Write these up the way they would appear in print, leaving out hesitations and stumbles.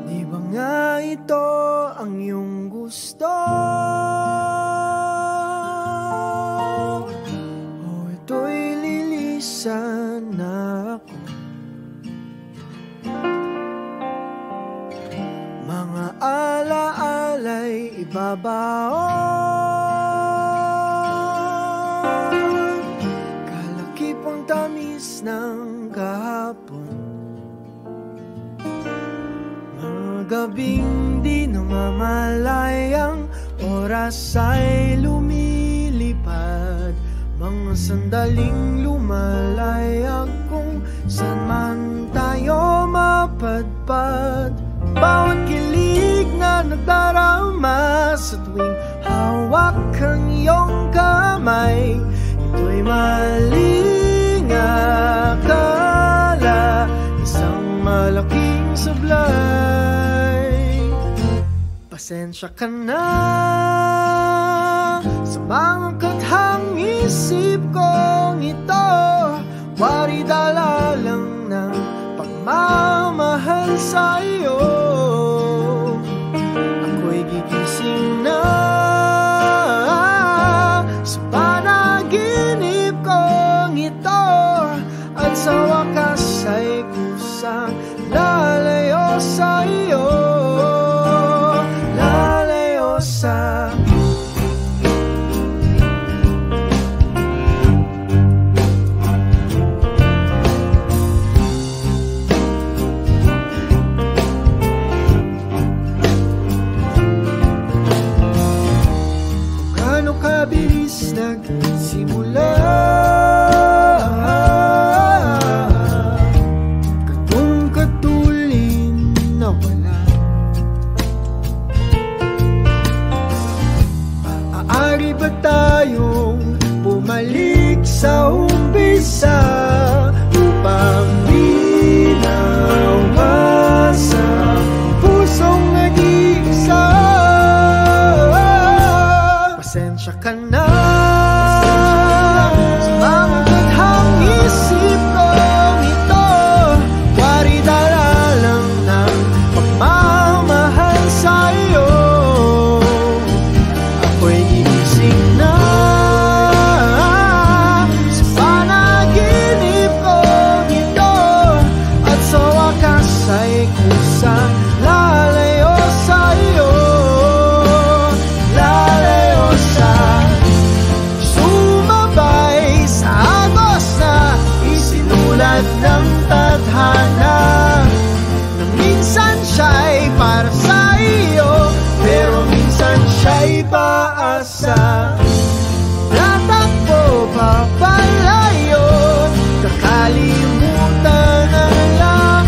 Di ba nga ito ang iyong gusto? O ito'y lilisan na ako? Mga alaala'y ibabaon, kalakipang tamis ng kahapon. Mga gabing di namamalayang oras ay lumilipad, mga sandaling lumalayag kung saan man tayo mapadpad. Bawat kilig na nagdarama sa tuwing hawak ang iyong kamay, ito'y maling akala, isang malaking sablay. Pasensya ka na sa mga kathang isip kong ito, wari dala lang ng pagmamahal sa iyo. Ako'y gigising na sa panaginip kong ito, at sa wakas ay kusang lalayo sa iyo, lalayo sa bilis nagsimula, katong katulin na wala. Maaari ba tayong bumalik sa umpisa upang binawasan pusong nag-iisa? Pasensya ka na sa mga kathang isip kong ito, wari dala lang ng pagmamahal sa iyo. Ako'y gigising na sa panaginip kong ito, at sa wakas ay kusang lalayo sa iyo, lalayo sa sumabay sa agos na isinulat ng tadhana, na minsan siya'y para sa iyo, pero minsan siya'y paasa. Tatakbo papalayo, kakalimutan ang lahat.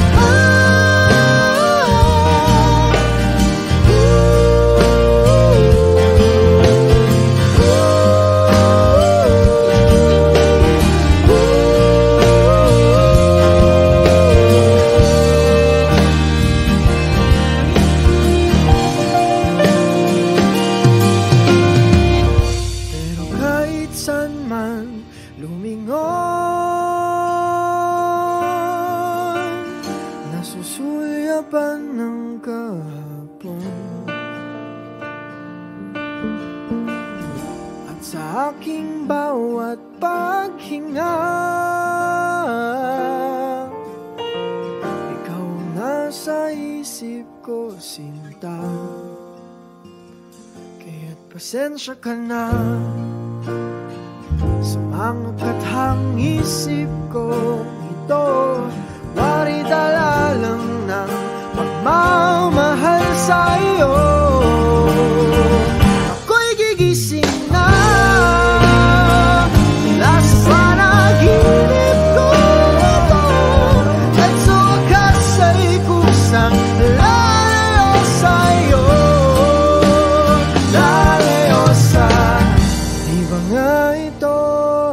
Pero kahit saan man lumingon, nasusulyapan ng kahapon, at sa aking bawat paghinga, ikaw ang nasa isip ko, sinta. Kaya't pasensya ka na sa mga kathang isip ko ito, wari dala lang ng pagmamahal sa iyo. Ako'y gigising na mula sa panaginip ko ito, at sa wakas ay kusang lalayo sa iyo, lalayo sa. Di ba nga ito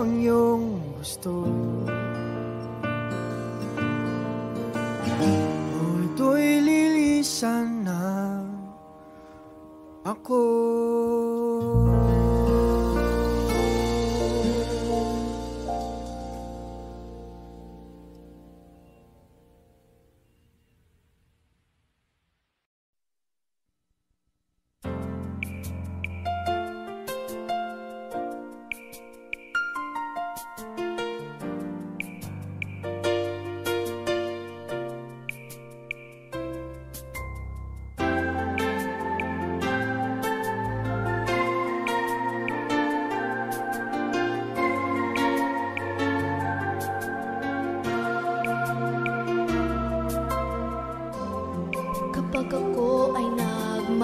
ang iyong gusto? O ito'y lilisan na ako.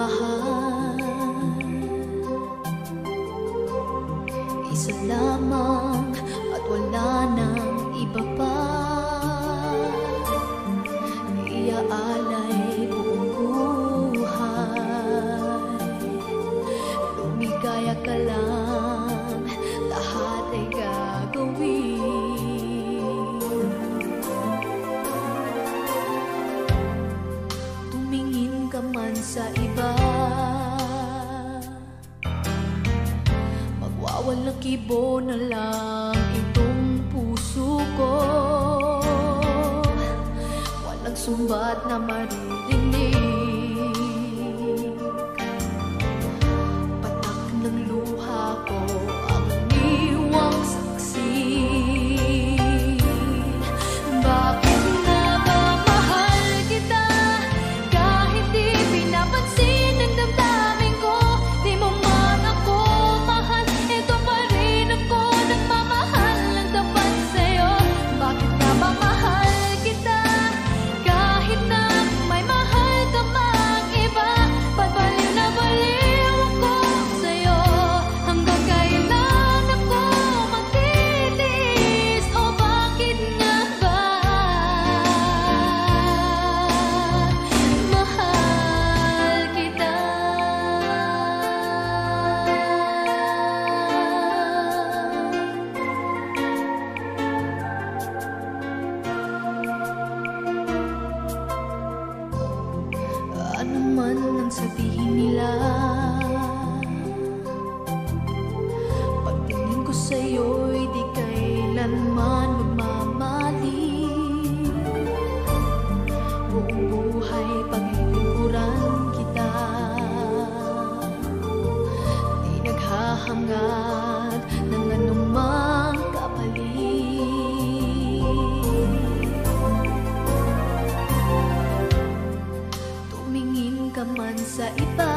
mahal, isa lamang at wala nang iba pa. Iaalay buong buhay, lumigaya ka lang, lahat ay gagawin. Tumingin ka man sa iba, magwawalang kibo na lang itong puso ko. Walang sumbat na maririnig, patak ng luha ko ang iniwang saksi. Bakit nga ba mahal kita, kahit di pinapansin ang damdamin ko? Di mo man ako mahal, ito pa rin ako nagmamahal ng tapat sa'yo. Bakit nga ba mahal kita, kahit na may mahal ka mang iba? Babaliw na baliw ako sa'yo, hanggang kailan ako magtitiis? O bakit nga ba mahal kita? Ano man ang sabihin nila, pagtingin ko sa'yo'y di kailanman magmamali. Buong buhay paglilingkuran kita, di naghahangad ng anumang kapalit. Tumingin ka man sa iba,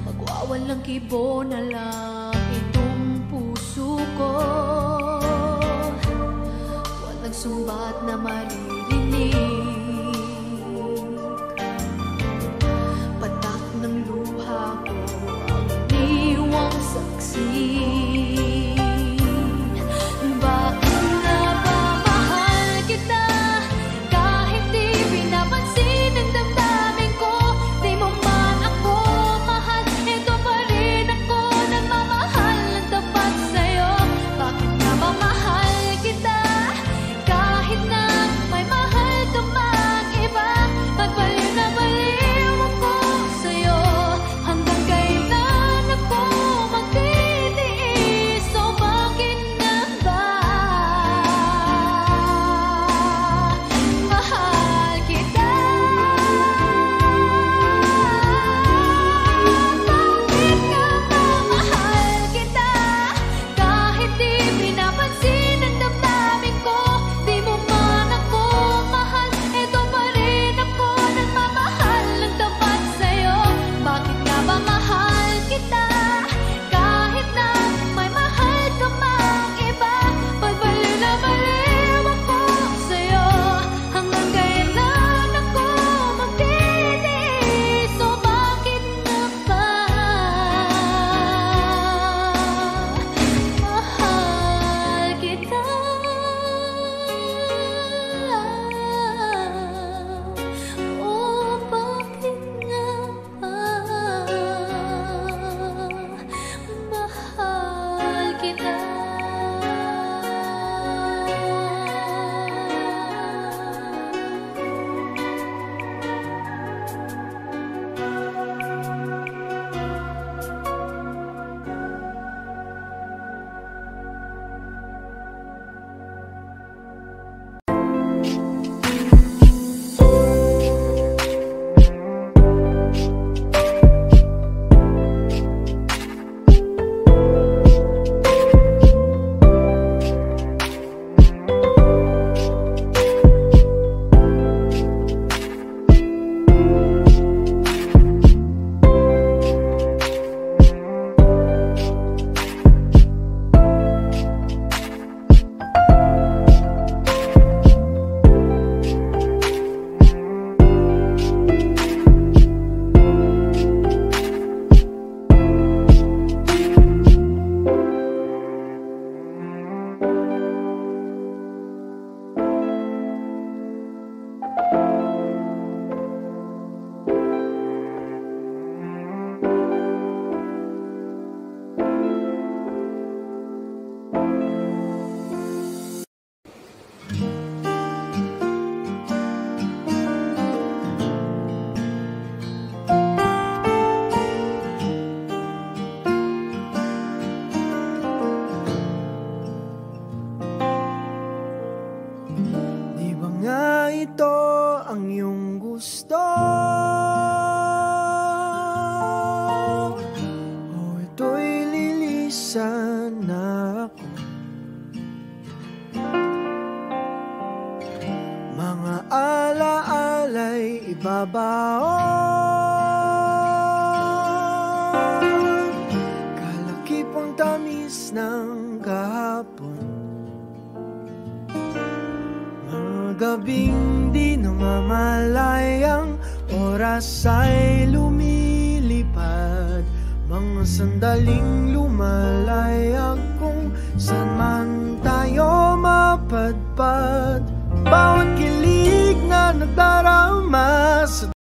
magwawalang kibo na lang itong puso ko. Walang sumbat na maririnig, patak ng luha ko ang iniwang saksi. Bakit nga ba mahal kita, kahit di pinapansin ang damdamin ko? Di mo man ako mahal, ito pa rin ako nagmamahal ng tapat sa'yo. Bakit nga ba mahal kita, kahit na may mahal ka mang iba? Pagbaliw na baliw ako sa'yo, hanggang kailan ako magtitiis? Di ba nga ito ang iyong gusto? O ito'y lilisan na ako? Mga alaala'y ibabaon, kalakipang tamis ng kahapon. Mga gabing di namamalayang oras ay lumilipad, mga sandaling lumalayag kung saan man tayo mapadpad.